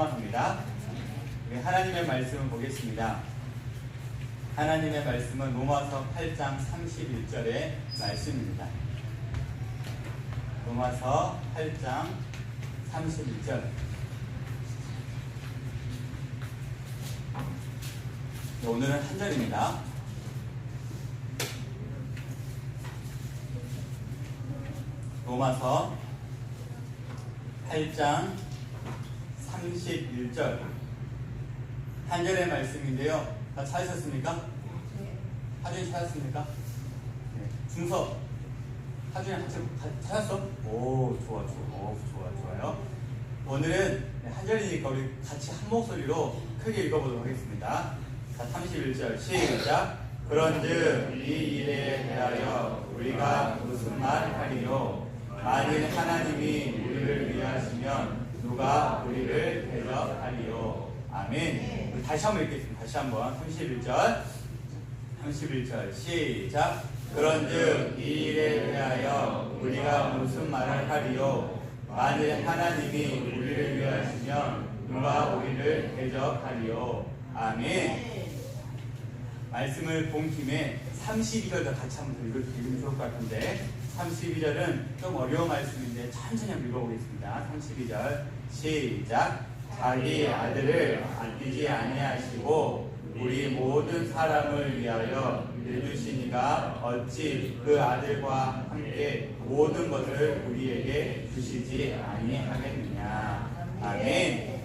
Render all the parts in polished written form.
합니다. 우리 하나님의 말씀을 보겠습니다. 하나님의 말씀은 로마서 8장 31절의 말씀입니다. 로마서 8장 31절. 오늘은 한 절입니다. 로마서 8장 31절 한 절의 말씀인데요. 다 찾으셨습니까? 하준이 찾았습니까? 네. 중서 하준이 같이 찾았어? 오, 좋아요. 오늘은 한 절이니까 우리 같이 한 목소리로 크게 읽어보도록 하겠습니다. 자, 31절 시작. 그런즉 이 일에 대하여 우리가 무슨 말 하리요? 만일 하나님이 우리를 위하시면 누가 우리를 대적하리요? 아멘. 우리 다시 한번 읽겠습니다. 다시 한번 31절 시작. 그런즉 이 일에 대하여 우리가 무슨 말을 하리요? 만일 하나님이 우리를 위하시면 누가 우리를 대적하리요? 아멘. 말씀을 본 김에 32절도 같이 한번 읽으면 좋을 것 같은데 32절은 좀 어려운 말씀인데 천천히 한번 읽어보겠습니다. 32절 시작. 자기 아들을 아끼지 아니하시고 우리 모든 사람을 위하여 내주시니가 어찌 그 아들과 함께 모든 것을 우리에게 주시지 아니하겠느냐. 아멘.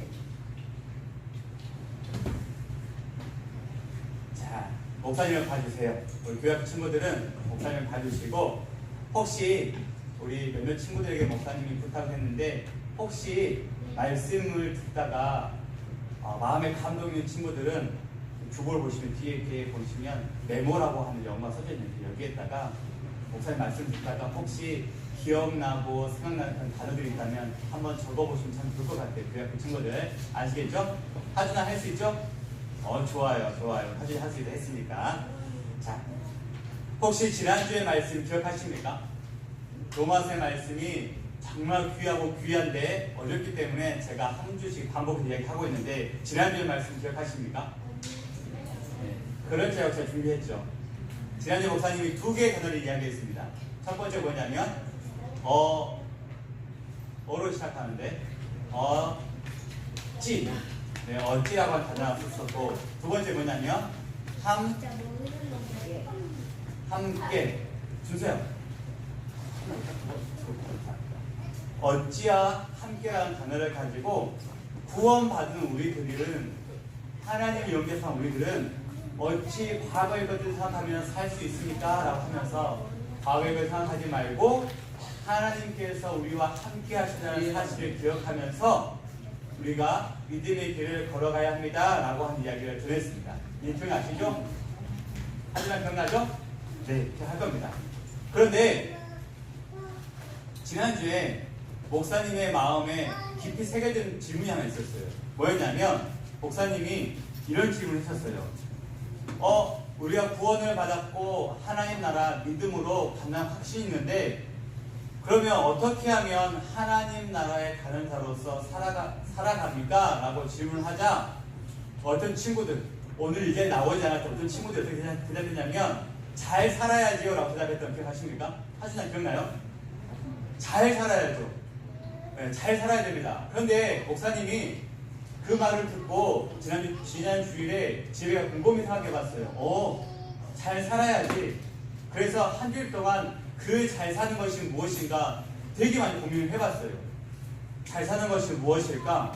자, 목사님을 봐주세요. 우리 교회 친구들은 목사님을 봐주시고, 혹시 우리 몇몇 친구들에게 목사님이 부탁을 했는데 혹시 말씀을 듣다가 마음에 감동 있는 친구들은 주보를 보시면 뒤에 보시면 메모라고 하는 영어가 써져 있는데 여기에다가 목사님 말씀 듣다가 혹시 기억나고 생각나는 그런 단어들이 있다면 한번 적어보시면 참 좋을 것 같아요. 그 친구들 아시겠죠? 하준아 할 수 있죠? 좋아요. 하준이 할 수 있다 했으니까. 자, 혹시 지난주의 말씀 기억하십니까? 로마서의 말씀이 정말 귀하고 귀한데 어렵기 때문에 제가 한 주씩 반복해서 이야기하고 있는데 지난주의 말씀 기억하십니까? 네, 그런 제가 준비했죠. 지난주 목사님이 두 개의 단어를 이야기했습니다. 첫 번째 뭐냐면 어로 시작하는데 어찌, 네, 어찌라고 하는 단어가 썼었고, 두 번째 뭐냐면 함께 주세요. 어찌와 함께라는 단어를 가지고 구원받은 우리들은, 하나님을 영접한 우리들은 어찌 과거의 것들을 생각하면 살 수 있습니까? 라고 하면서 과거의 것을 생각하지 말고 하나님께서 우리와 함께 하신다는 사실을 기억하면서 우리가 믿음의 길을 걸어가야 합니다 라고 하는 이야기를 전했습니다. 이 기억나시죠? 하지만 기억나죠? 네, 이렇게 할 겁니다. 그런데 지난주에 목사님의 마음에 깊이 새겨진 질문이 하나 있었어요. 뭐였냐면 목사님이 이런 질문을 하셨어요. 우리가 구원을 받았고 하나님 나라 믿음으로 간다는 확신이 있는데 그러면 어떻게 하면 하나님 나라에 가는 자로서 살아갑니까? 라고 질문을 하자 어떤 친구들, 오늘 이제 나오지 않았던 어떤 친구들이 어떻게 대답했냐면 잘 살아야지요 라고 대답했던 기억하십니까? 하시나 기억나요? 잘 살아야죠. 네, 잘 살아야 됩니다. 그런데 목사님이 그 말을 듣고 지난 주일에 집에 곰곰이 생각해봤어요. 잘 살아야지. 그래서 한 주일 동안 그 잘 사는 것이 무엇인가 되게 많이 고민을 해봤어요. 잘 사는 것이 무엇일까?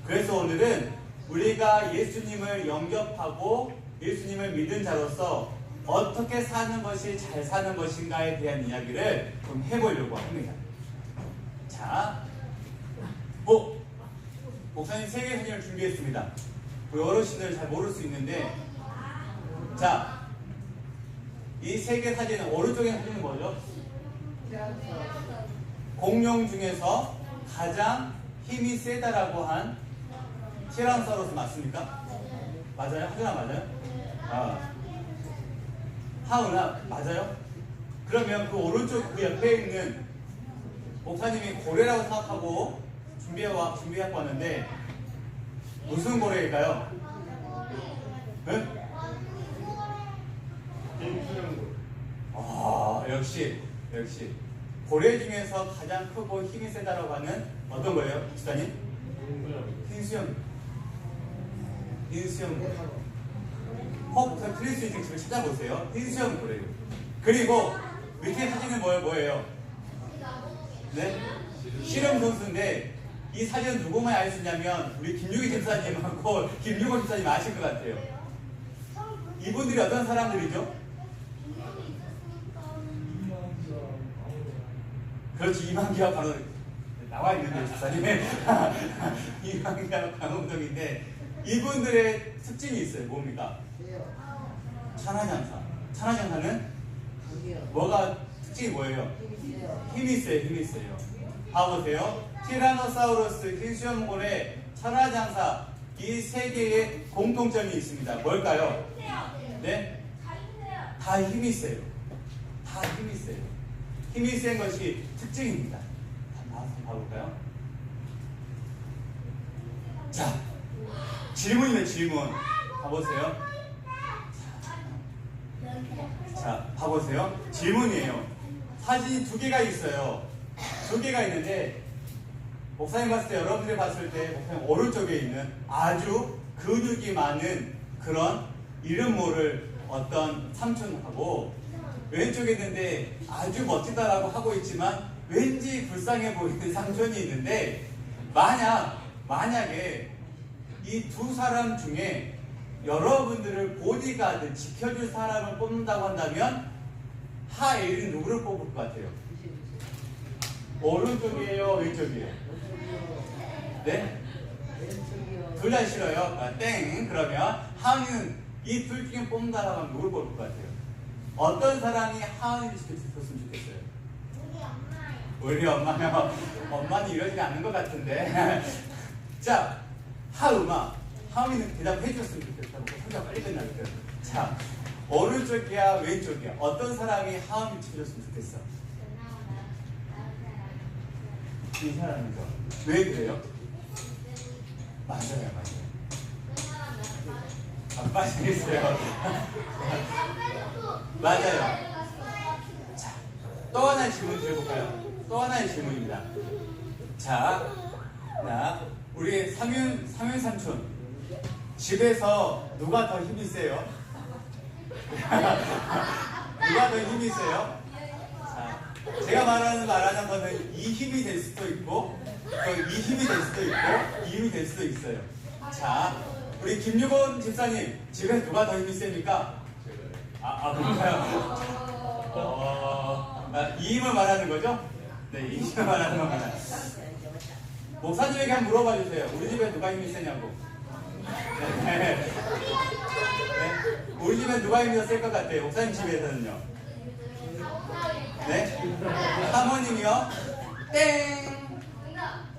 그래서 오늘은 우리가 예수님을 영접하고 예수님을 믿은 자로서 어떻게 사는 것이 잘 사는 것인가에 대한 이야기를 좀 해보려고 합니다. 자, 목사님 세 개의 사진을 준비했습니다. 어르신들은 잘 모를 수 있는데, 자, 이 세 개의 사진은 오른쪽에 사진은 뭐죠? 공룡 중에서 가장 힘이 세다라고 한 티라노사우루스 맞습니까? 맞아요? 하준아 맞아요? 하은아 맞아요? 그러면 그 오른쪽 그 옆에 있는 목사님이 고래라고 생각하고 준비해갖고 왔는데 무슨 고래일까요? 네? 역시 고래 중에서 가장 크고 힘이 세다라고 하는 어떤 거예요, 목사님? 흰수염. 고래. 목사 틀릴 수 있는 집을 찾아보세요. 흰수염 고래요. 그리고 밑에 사진은 뭐예요? 네? 씨름 선수인데 이 사진은 누구만 알 수 있냐면 우리 김유기 집사님하고 김유건 집사님 아실 것 같아요. 이분들이 어떤 사람들이죠? 그렇지, 이만기와 바로 나와 있는데 집사님 이만기와 강홍동인데 이분들의 특징이 있어요. 뭡니까? 천하장사는 뭐가 특징이 뭐예요? 힘이 세요. 봐보세요. 티라노사우루스, 흰수염고래, 천하장사 이 세 개의 공통점이 있습니다. 뭘까요? 네? 다 힘이 세요. 힘이 센 것이 특징입니다. 한번 봐볼까요? 자, 질문이네, 질문. 봐보세요. 자, 봐보세요. 질문이에요. 사진이 두 개가 있어요. 두 개가 있는데 목사님 봤을 때, 여러분들이 봤을 때 목사님 오른쪽에 있는 아주 근육이 많은 그런 이름 모를 어떤 삼촌하고 왼쪽에 있는데 아주 멋지다라고 하고 있지만 왠지 불쌍해 보이는 삼촌이 있는데 만약에 이 두 사람 중에 여러분들을 보디가드 지켜줄 사람을 뽑는다고 한다면 하엘은 누구를 뽑을 것 같아요? 오른쪽이에요? 왼쪽이에요? 네? 둘 다 싫어요? 땡. 그러면 하은이는 이 둘 중에 뽑는다고 하면 누굴 뽑을 것 같아요? 어떤 사람이 하은이를 지켜줬으면 좋겠어요? 우리 엄마요? 엄마는 이러지 않는 것 같은데. 자, 하은이는 대답해 줬으면 좋겠다고. 혼자 빨리 끝나거든. 자, 오른쪽이야 왼쪽이야? 어떤 사람이 하은이를 지켜줬으면 좋겠어? 이 사람이죠. 왜 그래요? 맞아요. 안 빠지겠어요. 맞아요. 자, 또 하나의 질문 드려볼까요? 또 하나의 질문입니다. 자, 우리 상윤 삼촌 집에서 누가 더 힘이 세요? 누가 더 힘이 세요? 자, 제가 말하는 거는 이 힘이 될 수도 있고 이 힘이 될 수도 있고 이 힘이 될 수도 있어요. 자, 우리 김유건 집사님 집에 누가 더 힘이 셉니까? 뭔가요? 이 힘을 말하는 거죠? 네, 이 힘을 말하는 겁니다. 목사님에게 한번 물어봐 주세요. 우리 집에 누가 힘이 세냐고. 네. 우리 집에 누가 힘이 더 셀 것 같아요? 목사님 집에서는요? 네? 사모님이요? 땡!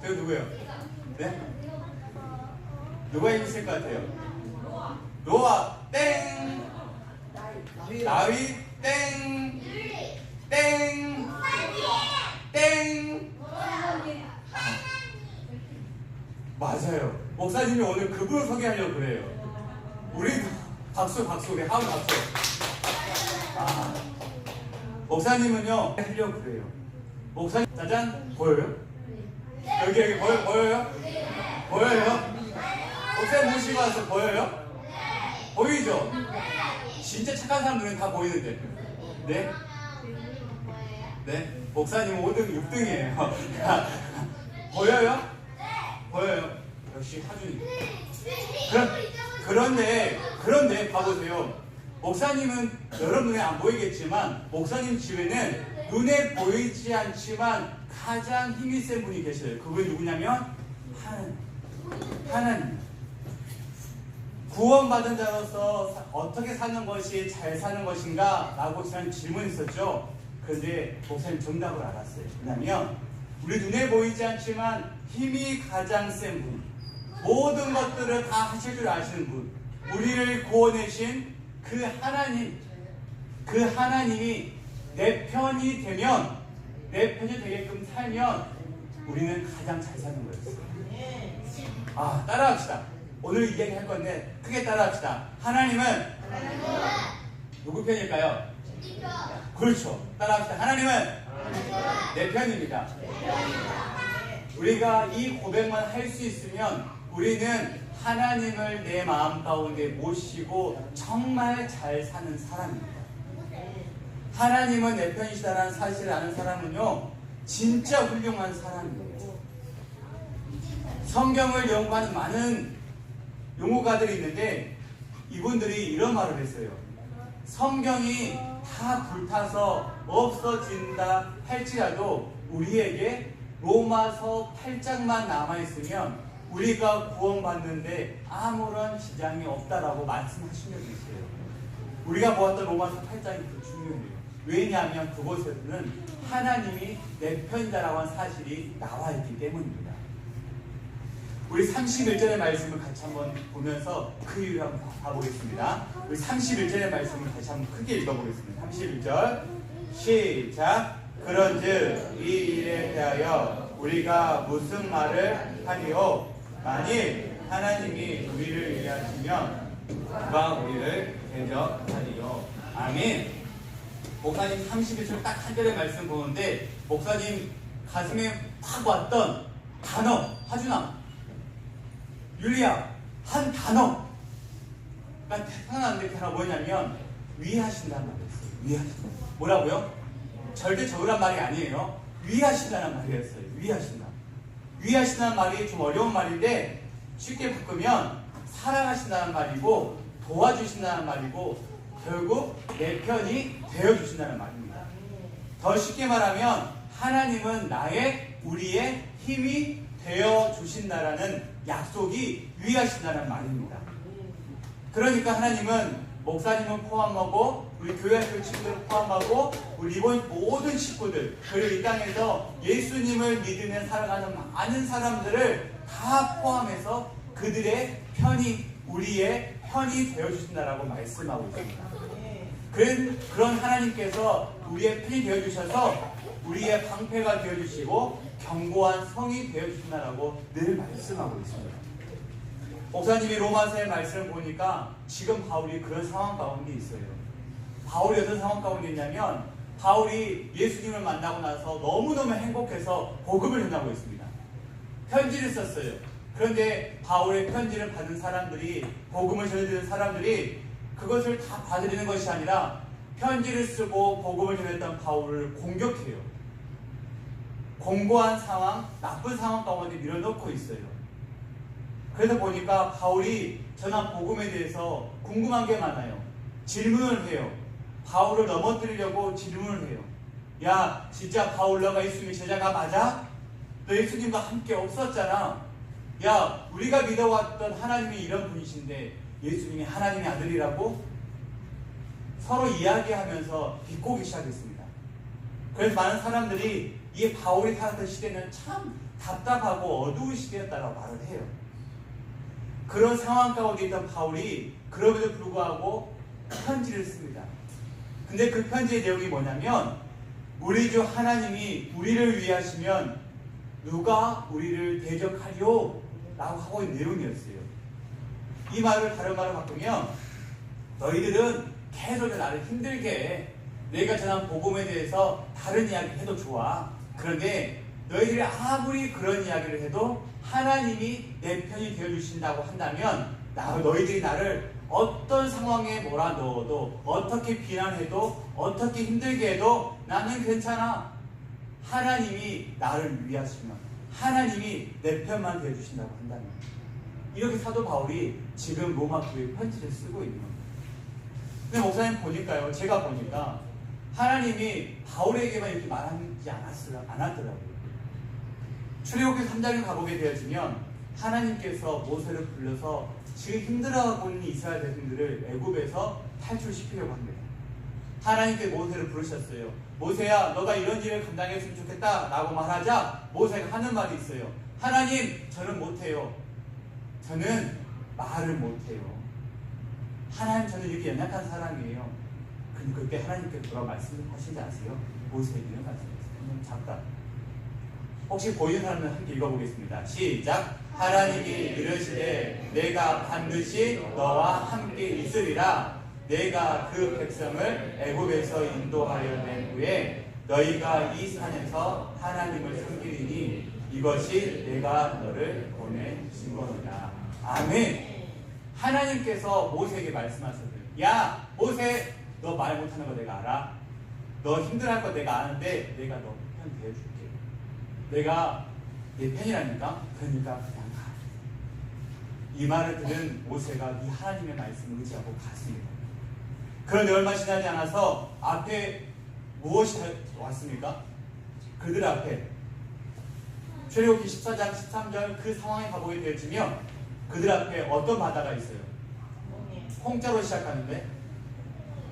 저 누구요? 네? 누가 힘이 셀 것 같아요? 노아 땡! 나위 땡! 땡! 땡! 맞아요. 목사님이 오늘 그분을 소개하려고 그래요. 우리 박수 우리 하은 박수. 목사님은요 하려고 그래요. 목사님 짜잔 보여요? 여기 보여요? 보여요? 목사님 모시고 와서 보여요? 보이죠? 진짜 착한 사람 눈에 다 보이는데. 네? 네? 목사님 5등 6등이에요. 보여요? 보여요. 역시 하준이. 그런데 봐보세요. 목사님은 여러분 눈에 안 보이겠지만 목사님 집에는 눈에 보이지 않지만 가장 힘이 센 분이 계셔요. 그분이 누구냐면 하나님. 구원받은 자로서 어떻게 사는 것이 잘 사는 것인가? 라고 저는 질문이 있었죠. 그런데 목사님 정답을 알았어요. 왜냐면 우리 눈에 보이지 않지만 힘이 가장 센 분, 모든 것들을 다 하실 줄 아시는 분, 우리를 구원해신 그 하나님이 내 편이 되면, 내 편이 되게끔 살면 우리는 가장 잘 사는 거였어요. 따라합시다. 오늘 이야기할 건데 크게 따라합시다. 하나님은 누구 편일까요? 그렇죠. 따라합시다. 하나님은 내 편입니다. 우리가 이 고백만 할 수 있으면 우리는 하나님을 내 마음 가운데 모시고 정말 잘 사는 사람입니다. 하나님은 내 편이시다라는 사실을 아는 사람은요, 진짜 훌륭한 사람이에요. 성경을 연구하는 많은 용어가들이 있는데 이분들이 이런 말을 했어요. 성경이 다 불타서 없어진다 할지라도 우리에게 로마서 8장만 남아있으면 우리가 구원받는데 아무런 지장이 없다라고 말씀하신 적이 있어요. 우리가 보았던 로마서 8장이 그 중요해요. 왜냐하면 그곳에서는 하나님이 내 편이다라고 하는 사실이 나와 있기 때문입니다. 우리 31절의 말씀을 같이 한번 보면서 그 이유를 한번 봐보겠습니다. 우리 31절의 말씀을 다시 한번 크게 읽어보겠습니다. 31절 시작. 그런즉 이 일에 대하여 우리가 무슨 말을 하리요? 만일 하나님이 우리를 위하시면 누가 우리를 대적하리요? 아멘. 목사님 31절 딱 한 절의 말씀 보는데 목사님 가슴에 팍 왔던 단어, 하준아, 율리야, 한 단어가 생각나는데 그 단어 뭐냐면 위하신다는 말이었어요. 위하신다. 뭐라고요? 절대 적으란 말이 아니에요. 위하신다는 말이었어요. 위하신다. 위하신다는 말이 좀 어려운 말인데 쉽게 바꾸면 사랑하신다는 말이고 도와주신다는 말이고 결국 내 편이 되어주신다는 말입니다. 더 쉽게 말하면 하나님은 우리의 힘이 되어주신다라는 약속이 위하신다는 말입니다. 그러니까 하나님은 목사님은 포함하고 우리 교회학교 친구들 포함하고 우리 이번 모든 식구들 그리고 이 땅에서 예수님을 믿으며 살아가는 많은 사람들을 다 포함해서 그들의 편이 우리의 편이 되어주신다라고 말씀하고 있습니다. 그런 하나님께서 우리의 편이 되어주셔서 우리의 방패가 되어주시고 견고한 성이 되어주신다라고 늘 말씀하고 있습니다. 목사님이 로마서의 말씀을 보니까 지금 바울이 그런 상황 가운데 있어요. 바울이 어떤 상황 가운데 있냐면 바울이 예수님을 만나고 나서 너무너무 행복해서 복음을 전하고 있습니다. 편지를 썼어요. 그런데 바울의 편지를 받은 사람들이 복음을 전해주는 사람들이 그것을 다 받아들이는 것이 아니라 편지를 쓰고 복음을 전했던 바울을 공격해요. 공고한 상황, 나쁜 상황 가운데 밀어넣고 있어요. 그래서 보니까 바울이 전한 복음에 대해서 궁금한 게 많아요. 질문을 해요. 바울을 넘어뜨리려고 질문을 해요. 야, 진짜 바울 너가 예수님의 제자가 맞아? 너 예수님과 함께 없었잖아. 야, 우리가 믿어왔던 하나님이 이런 분이신데 예수님이 하나님의 아들이라고? 서로 이야기하면서 비꼬기 시작했습니다. 그래서 많은 사람들이 이 바울이 살았던 시대는 참 답답하고 어두운 시대였다고 말을 해요. 그런 상황 가운데 있던 바울이 그럼에도 불구하고 편지를 씁니다. 근데 그 편지의 내용이 뭐냐면 우리 주 하나님이 우리를 위하시면 누가 우리를 대적하리요? 라고 하고 있는 내용이었어요. 이 말을 다른 말로 바꾸면 너희들은 계속 나를 힘들게 해. 내가 전한 복음에 대해서 다른 이야기 해도 좋아. 그런데 너희들이 아무리 그런 이야기를 해도 하나님이 내 편이 되어주신다고 한다면 너희들이 나를 어떤 상황에 몰아넣어도 어떻게 비난해도 어떻게 힘들게 해도 나는 괜찮아. 하나님이 나를 위하시면 하나님이 내 편만 되어주신다고 한다면 이렇게 사도 바울이 지금 로마 교회에 편지를 쓰고 있는 겁니다. 근데 목사님 보니까요, 제가 보니까 하나님이 바울에게만 이렇게 말하지 않았더라고요. 출애굽기 3장에 가보게 되어지면 하나님께서 모세를 불러서 지금 힘들어하고 있는 이스라엘 백성들을 애굽에서 탈출시키려고 합니다. 하나님께 모세를 부르셨어요. 모세야, 너가 이런 일을 감당했으면 좋겠다 라고 말하자 모세가 하는 말이 있어요. 하나님, 저는 못해요. 저는 말을 못해요. 하나님, 저는 이렇게 연약한 사람이에요. 근데 그때 하나님께서 뭐라고 말씀하시는지 아세요? 모세에게 이런 말씀을 했어요. 작다. 혹시 보이는 사람은 함께 읽어보겠습니다. 시작. 하나님이 이르시되 내가 반드시 너와 함께 있으리라. 내가 그 백성을 애굽에서 인도하여 낸 후에 너희가 이 산에서 하나님을 섬기리니 이것이 내가 너를 보내신 것이다. 아멘. 하나님께서 모세에게 말씀하셨어요. 야 모세, 너 말 못하는 거 내가 알아. 너 힘들어할 거 내가 아는데 내가 너 편 대해줄게. 내가 내 편이라니까. 그러니까 그냥 가. 이 말을 들은 모세가 이 하나님의 말씀을 의지하고 갔습니다. 그런데 얼마 지나지 않아서 앞에 무엇이 왔습니까? 그들 앞에 출애굽기 14장 13절 그 상황에 가보게 되어지면 그들 앞에 어떤 바다가 있어요? 홍자로 시작하는데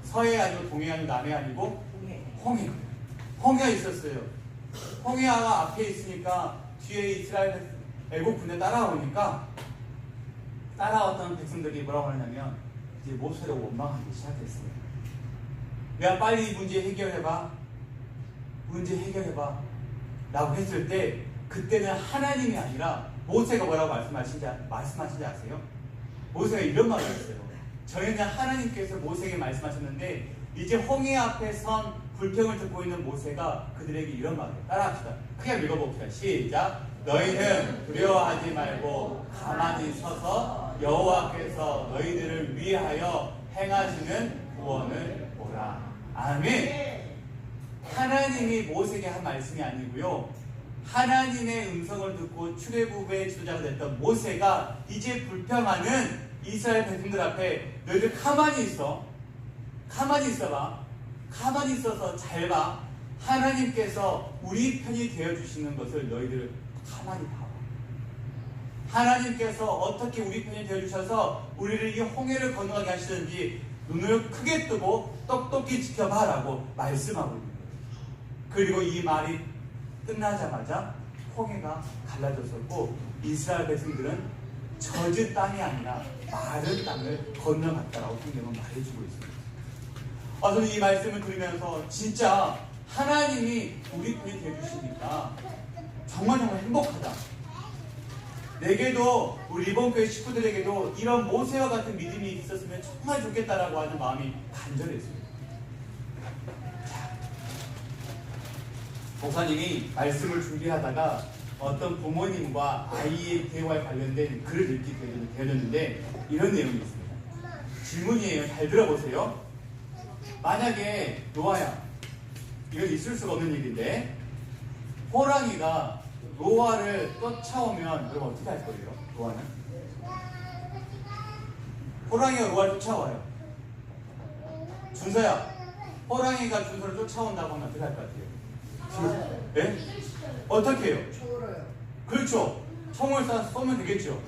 서해 아니고 동해 아니고 남해 아니고 홍해. 홍해가 있었어요. 홍해가 앞에 있으니까 뒤에 이스라엘 애국 군대 따라오니까 따라왔던 백성들이 뭐라고 하냐면 이제 모세를 원망하기 시작했어요. 야 빨리 이 문제 해결해봐. 문제 해결해봐. 라고 했을 때 그때는 하나님이 아니라 모세가 뭐라고 말씀하신지 아세요? 모세가 이런 말을 했어요. 저희는 하나님께서 모세에게 말씀하셨는데 이제 홍해 앞에 선 불평을 듣고 있는 모세가 그들에게 이런 말을 따라합시다. 크게 읽어봅시다. 시작. 너희는 두려워하지 말고 가만히 서서 여호와께서 너희들을 위하여 행하시는 구원을 보라. 아멘. 하나님이 모세에게 한 말씀이 아니고요, 하나님의 음성을 듣고 출애굽의 지도자가 됐던 모세가 이제 불평하는 이스라엘 백성들 앞에 너희들 가만히 있어. 가만히 있어봐. 가만히 있어서 잘 봐. 하나님께서 우리 편이 되어주시는 것을 너희들 가만히 봐봐. 하나님께서 어떻게 우리 편이 되어주셔서 우리를 이 홍해를 건너가게 하시는지 눈을 크게 뜨고 똑똑히 지켜봐라고 말씀하고 있는 거예요. 그리고 이 말이 끝나자마자 홍해가 갈라졌었고 이스라엘 백성들은 젖은 땅이 아니라 마른 땅을 건너갔다라고 성경은 말해주고 있습니다. 저는 이 말씀을 들으면서 진짜 하나님이 우리 편이 되어주시니까 정말 행복하다. 내게도 우리 이번교회 식구들에게도 이런 모세와 같은 믿음이 있었으면 정말 좋겠다라고 하는 마음이 간절했습니다. 목사님이 말씀을 준비하다가 어떤 부모님과 아이의 대화에 관련된 글을 읽게 되었는데 이런 내용이 있습니다. 질문이에요. 잘 들어보세요. 만약에 노아야, 이건 있을 수가 없는 일인데 호랑이가 노아를 쫓아오면 그럼 어떻게 할 거예요? 노아는? 호랑이가 노아를 쫓아와요. 준서야, 호랑이가 준서를 쫓아온다고 하면 어떻게 할 것 같아요? 네? 어떻게 해요? 그렇죠. 총을 쏴서 쏘면 되겠죠.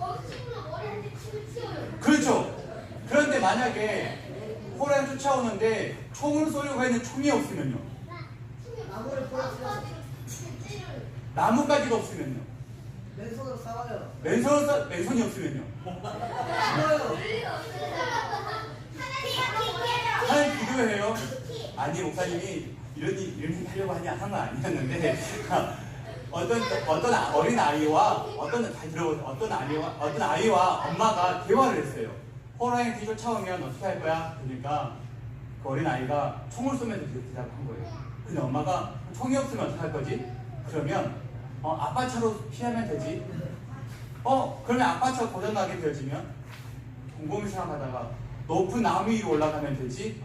그렇죠. 그런데 만약에 호랑이 쫓아오는데 총을 쏘려고 했는데 총이 없으면요? 나무까지도 없으면요? 맨손으로 싸워요. 맨손이 없으면요? 하나님 기도해요. 아니 목사님이 이런 얘기 하려고 한 건 아니었는데 어떤 어린 아이와 어떤 아이와 엄마가 대화를 했어요. 호랑이 뒤쫓아오면 어떻게 할 거야? 그러니까 그 어린 아이가 총을 쏘면 대답한 거예요. 근데 엄마가 총이 없으면 어떻게 할 거지? 그러면 아빠 차로 피하면 되지. 그러면 아빠 차 고장나게 되어지면 곰곰이 생각하다가 높은 나무 위로 올라가면 되지.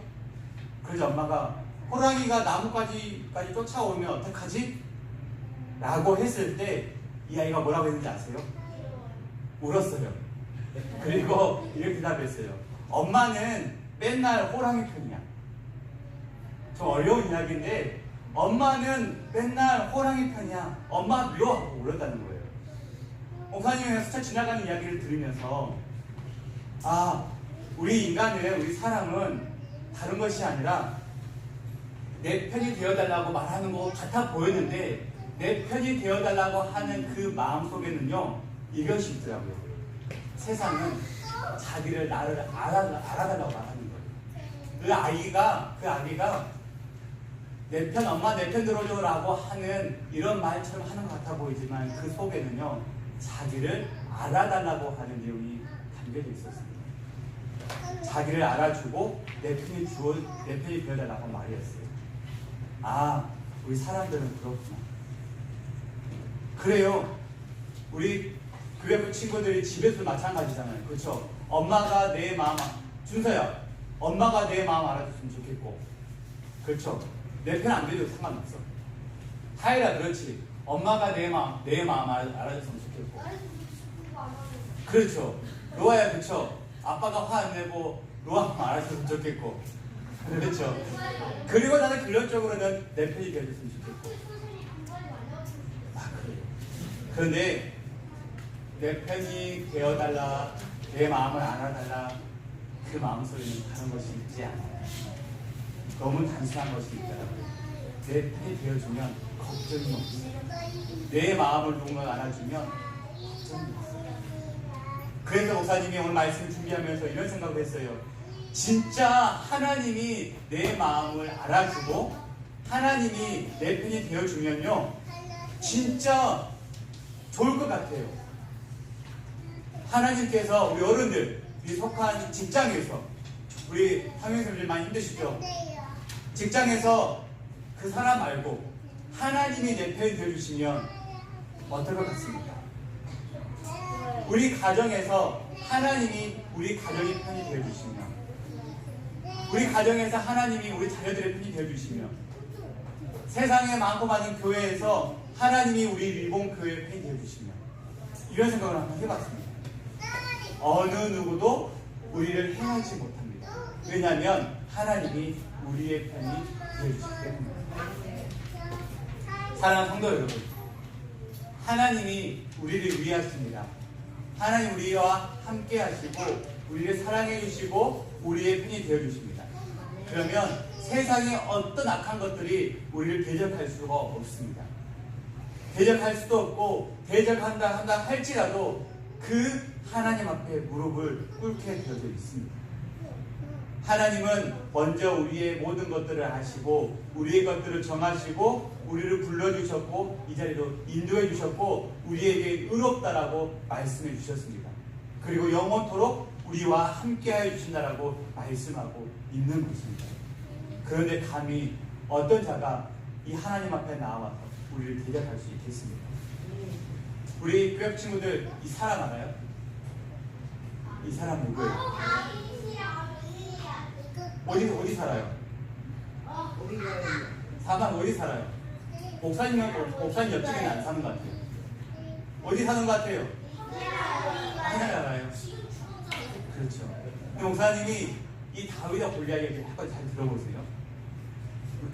그래서 엄마가 호랑이가 나무까지 쫓아오면 어떡하지? 라고 했을 때 이 아이가 뭐라고 했는지 아세요? 울었어요. 그리고 이렇게 대답했어요. 엄마는 맨날 호랑이 편이야. 좀 어려운 이야기인데 엄마는 맨날 호랑이 편이야. 엄마 미워하고 울었다는 거예요. 목사님이 스쳐 지나가는 이야기를 들으면서 우리 사람은 다른 것이 아니라 내 편이 되어달라고 말하는 것 같아 보였는데 내 편이 되어달라고 하는 그 마음 속에는요 이것이 있더라고요. 세상은 자기를 나를 알아달라고 말하는 거예요. 그 아기가 내 편 엄마 내 편 들어줘라고 하는 이런 말처럼 하는 것 같아 보이지만 그 속에는요 자기를 알아달라고 하는 내용이 담겨져 있었습니다. 자기를 알아주고 내 편이 되어달라고 한 말이었어요. 아, 우리 사람들은 그렇구나. 그래요. 우리 교회 친구들이 집에서 마찬가지잖아요. 그렇죠? 엄마가 내 마음, 준서야, 엄마가 내 마음 알아줬으면 좋겠고, 그렇죠? 내 편 안 돼도 상관없어. 하이라 그렇지. 엄마가 내 마음 알아줬으면 좋겠고. 그렇죠. 로아야, 그렇죠? 아빠가 화 안 내고 로아 마음 알아줬으면 좋겠고, 그렇죠? 그리고 나는 근본적으로는 내 편이 되어줬으면 좋겠고. 아, 그래요. 그런데 내 편이 되어달라, 내 마음을 알아달라, 그 마음속에는 다른 것이 있지 않아요. 너무 단순한 것이 있더라고요. 내 편이 되어주면 걱정이 없어요. 내 마음을 누군가 알아주면 걱정이 없어요. 그래서 목사님이 오늘 말씀 준비하면서 이런 생각을 했어요. 진짜 하나님이 내 마음을 알아주고 하나님이 내 편이 되어주면요, 진짜 좋을 것 같아요. 하나님께서 우리 어른들, 우리 속한 직장에서, 우리 학생님들 많이 힘드시죠? 직장에서 그 사람 말고 하나님이 내 편이 되어주시면 어떨 것 같습니까? 우리 가정에서 하나님이 우리 가정의 편이 되어주시면, 우리 가정에서 하나님이 우리 자녀들의 편이 되어주시면, 세상에 많고 많은 교회에서 하나님이 우리 리본교회의 편이 되어주시면, 이런 생각을 한번 해봤습니다. 어느 누구도 우리를 해하지 못합니다. 왜냐하면 하나님이 우리의 편이 되어주시기 때문입니다. 사랑하는 성도 여러분, 하나님이 우리를 위하십니다. 하나님 우리와 함께 하시고 우리를 사랑해 주시고 우리의 편이 되어 주십니다. 그러면 세상의 어떤 악한 것들이 우리를 대적할 수가 없습니다. 대적할 수도 없고, 대적한다 할지라도 그 하나님 앞에 무릎을 꿇게 되어져 있습니다. 하나님은 먼저 우리의 모든 것들을 아시고 우리의 것들을 정하시고 우리를 불러주셨고 이 자리로 인도해 주셨고 우리에게 의롭다라고 말씀해 주셨습니다. 그리고 영원토록 우리와 함께하여 주신다라고 말씀하고 있는 것입니다. 그런데 감히 어떤 자가 이 하나님 앞에 나와서 우리를 대적할 수 있겠습니까? 우리 교회 친구들 이 사람 알아요? 이 사람 누구예요? 어디 살아요? 사람 어디 살아요? 목사님 옆집에는 안 사는 것 같아요. 어디 사는 것 같아요? 하나님 알아요? 그렇죠. 목사님이 이 다윗과 골리앗 얘기를 한번 잘 들어보세요.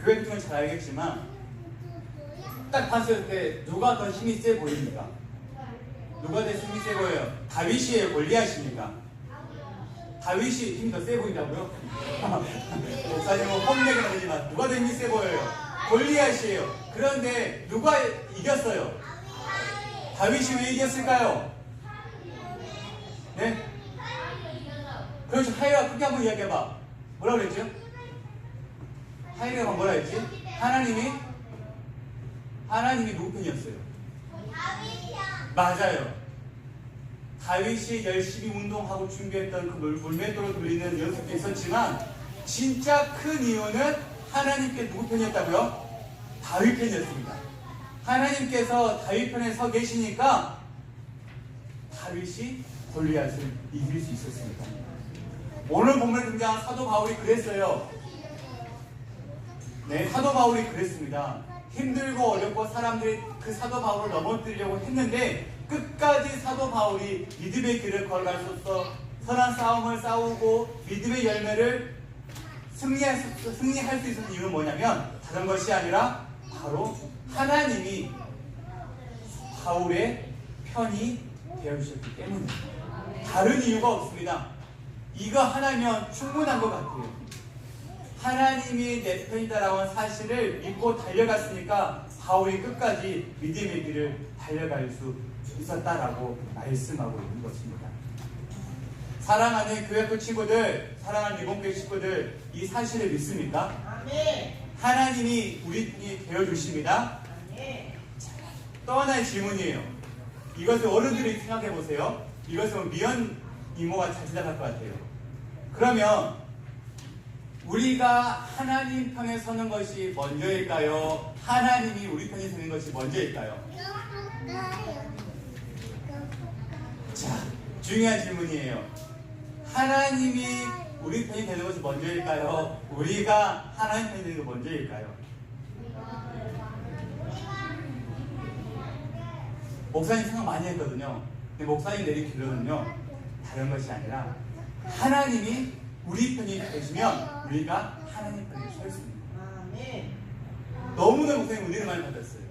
교회 중은 잘 알겠지만 딱 봤을 때 누가 더 힘이 세 보입니까? 누가 더 힘이 세 보여요? 다윗이에요? 골리앗입니까? 다윗이 힘이 더 세 보인다고요? 목사님은 험내긴 하지만 누가 더 힘이 세 보여요? 골리앗이에요. 그런데 누가 이겼어요? 다윗이 왜 이겼을까요? 네? 그렇죠. 하이가 크게 한번 이야기해봐. 뭐라고 그랬죠? 하이가 뭐라 했지? 하나님이 누구 편이었어요? 맞아요. 다윗이 열심히 운동하고 준비했던 그 물맷돌을 돌리는 연습도 있었지만 진짜 큰 이유는 하나님께 누구 편이었다고요? 다윗 편이었습니다. 하나님께서 다윗 편에 서 계시니까 다윗이 골리앗을 이길 수 있었습니다. 오늘 본문에 등장한 사도 바울이 그랬어요. 네, 사도 바울이 그랬습니다. 힘들고 어렵고 사람들이 그 사도 바울을 넘어뜨리려고 했는데 끝까지 사도 바울이 믿음의 길을 걸어갈 수 없어 선한 싸움을 싸우고 믿음의 열매를 승리할 수 있었던 이유는 뭐냐면 다른 것이 아니라 바로 하나님이 바울의 편이 되어주셨기 때문입니다. 다른 이유가 없습니다. 이거 하나면 충분한 것 같아요. 하나님이 내 편이다라고 하는 사실을 믿고 달려갔으니까 바울이 끝까지 믿음의 길을 달려갈 수 있었다라고 말씀하고 있는 것입니다. 사랑하는 교회 친구들, 사랑하는 리본교회 친구들, 이 사실을 믿습니까? 하나님이 우리 편이 되어주십니다. 또 하나의 질문이에요. 이것을 어른들이 생각해 보세요. 이것을 미연 이모가 잘 생각할 것 같아요. 그러면 우리가 하나님 편에 서는 것이 먼저일까요? 하나님이 우리 편에 서는 것이 먼저일까요? 자, 중요한 질문이에요. 하나님이 우리 편이 되는 것이 먼저일까요? 우리가 하나님 편이 되는 것이 먼저일까요? 목사님 생각 많이 했거든요. 근데 목사님 내린 결론은요, 다른 것이 아니라 하나님이 우리 편이 되시면 우리가 하나님 편에 설 수 있는 거예요. 너무나 목사님 은혜를 많이 받았어요.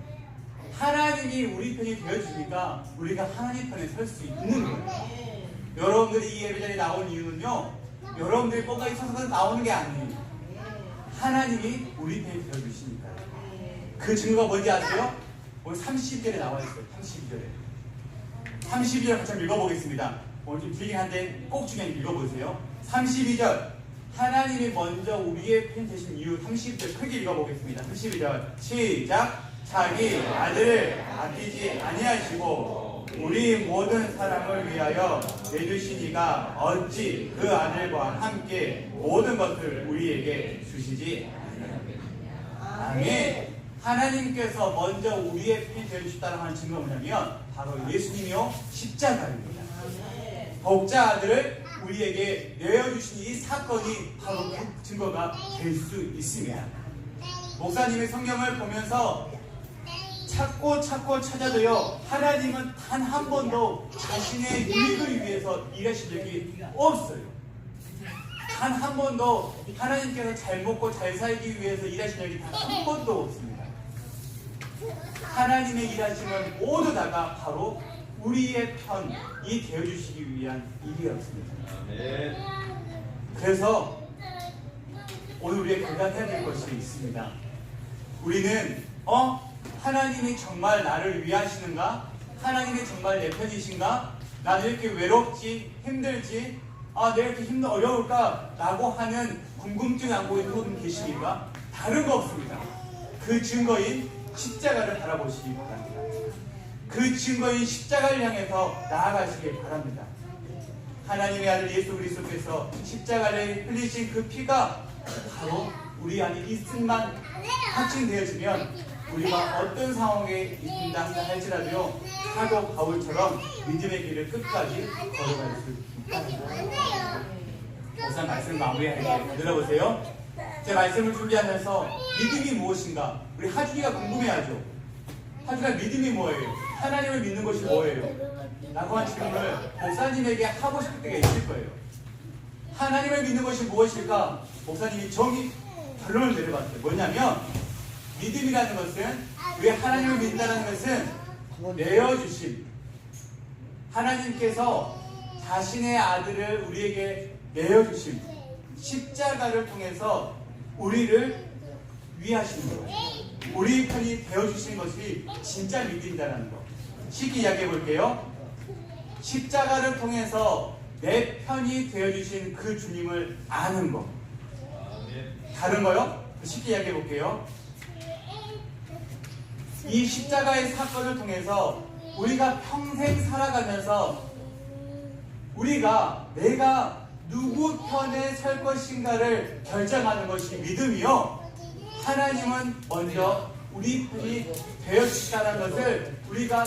하나님이 우리 편이 되어주니까 우리가 하나님 편에 설 수 있는 거예요. 여러분들이 이 예배자리에 나온 이유는요, 여러분들이 뭔가 있어서 나오는 게 아니에요. 하나님이 우리 편이 되어주시니까요. 그 증거가 뭔지 아세요? 오늘 32절에 나와 있어요. 32절에. 32절 같이 한번 읽어보겠습니다. 오늘 좀 길긴 한데 꼭 중요한 읽어보세요. 32절. 하나님이 먼저 우리의 편 되신 이유. 32절 크게 읽어보겠습니다. 32절 시작. 자기 아들을 아끼지 아니하시고 우리 모든 사람을 위하여 내주시니가 어찌 그 아들과 함께 모든 것을 우리에게 주시지 않으셨느냐. 아멘. 하나님께서 먼저 우리의 편이 되어주셨다는 하는 증거가 뭐냐면 바로 예수님이요 십자가입니다. 독자 아들을 우리에게 내어주신 이 사건이 바로 그 증거가 될 수 있습니다. 목사님이 성경을 보면서 찾고 찾아도요, 하나님은 단 한 번도 자신의 유익을 위해서 일하신 적이 없어요. 단 한 번도 하나님께서 잘 먹고 잘 살기 위해서 일하신 적이 단 한 번도 없습니다. 하나님의 일하심은 모두 다가 바로 우리의 편이 되어주시기 위한 일이었습니다. 그래서 오늘 우리가 생각해야 될 것이 있습니다. 우리는 하나님이 정말 나를 위하시는가? 하나님이 정말 내 편이신가? 나는 이렇게 외롭지? 힘들지? 내가 이렇게 어려울까? 라고 하는 궁금증을 안고 있는 분 계십니까? 다른 거 없습니다. 그 증거인 십자가를 바라보시기 바랍니다. 그 증거인 십자가를 향해서 나아가시길 바랍니다. 하나님의 아들 예수 그리스도께서 십자가를 흘리신 그 피가 바로 우리 안에 있음만 확증되어지면 우리가 어떤 상황에 있다 할지라도요, 사도 바울처럼 믿음의 길을 끝까지 걸어갈 수 있다는 거예요. 우선 말씀 마무리할게요. 들어보세요. 제 말씀을 준비하면서 믿음이 무엇인가? 우리 하준이가 궁금해하죠. 하준이가 믿음이 뭐예요? 하나님을 믿는 것이 뭐예요? 라고 한 질문을 목사님에게 하고 싶을 때가 있을 거예요. 하나님을 믿는 것이 무엇일까? 목사님이 결론을 내려봤어요. 뭐냐면 믿음이라는 것은, 우리 하나님을 믿는다는 것은 내어주심, 하나님께서 자신의 아들을 우리에게 내어주심, 십자가를 통해서 우리를 위하시는 거예요. 우리 편이 되어주신 것이 진짜 믿음이라는 거. 쉽게 이야기해 볼게요. 십자가를 통해서 내 편이 되어주신 그 주님을 아는 거. 다른 거요? 쉽게 이야기해 볼게요. 이 십자가의 사건을 통해서 우리가 평생 살아가면서 내가 누구 편에 설 것인가를 결정하는 것이 믿음이요, 하나님은 먼저 우리 편이 되어주시다는 것을 우리가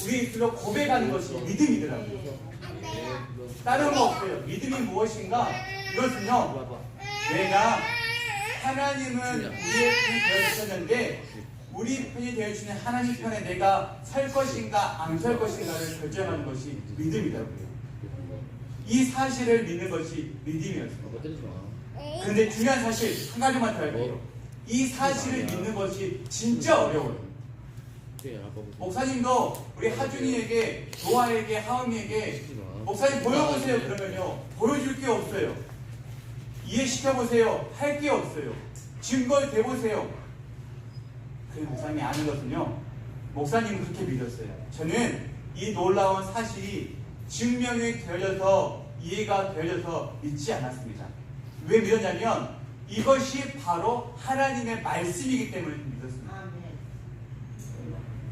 우리 입술로 고백하는 것이 믿음이더라고요. 다른 거 없어요. 믿음이 무엇인가? 이것은요, 내가 하나님은 우리의 편이 되어주셨는데 우리 편이 되어주시는 하나님 편에 내가 설 것인가 안 설 것인가를 결정하는 것이 믿음이더라고요. 이 사실을 믿는 것이 믿음이었습니다. 그런데 중요한 사실 한 가지만 더 할게요. 이 사실을 믿는 것이 진짜 어려워요. 목사님도 우리 하준이에게, 노아에게, 하은이에게 목사님 보여보세요 그러면요, 보여줄 게 없어요. 이해시켜보세요, 할 게 없어요. 증거를 대보세요. 그래서 목사님이 아는 것은요, 목사님은 그렇게 믿었어요. 저는 이 놀라운 사실이 증명이 되어져서 이해가 되어져서 믿지 않았습니다. 왜 믿었냐면 이것이 바로 하나님의 말씀이기 때문에 믿었습니다.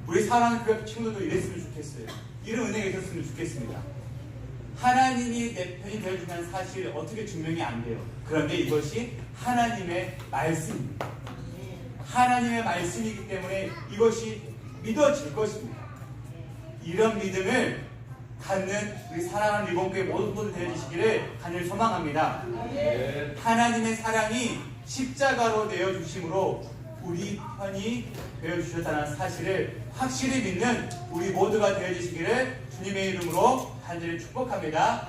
우리 사랑하는 교회 친구들도 이랬으면 좋겠어요. 이런 은혜가 있었으면 좋겠습니다. 하나님이 내 편이 되어준다는 사실 어떻게 증명이 안 돼요. 그런데 이것이 하나님의 말씀입니다. 하나님의 말씀이기 때문에 이것이 믿어질 것입니다. 이런 믿음을 갖는 우리 사랑하는 일본교회 모든 분들 되어주시기를 간절히 소망합니다. 하나님의 사랑이 십자가로 내어주심으로 우리 편이 되어주셨다는 사실을 확실히 믿는 우리 모두가 되어주시기를 주님의 이름으로 간절히 축복합니다.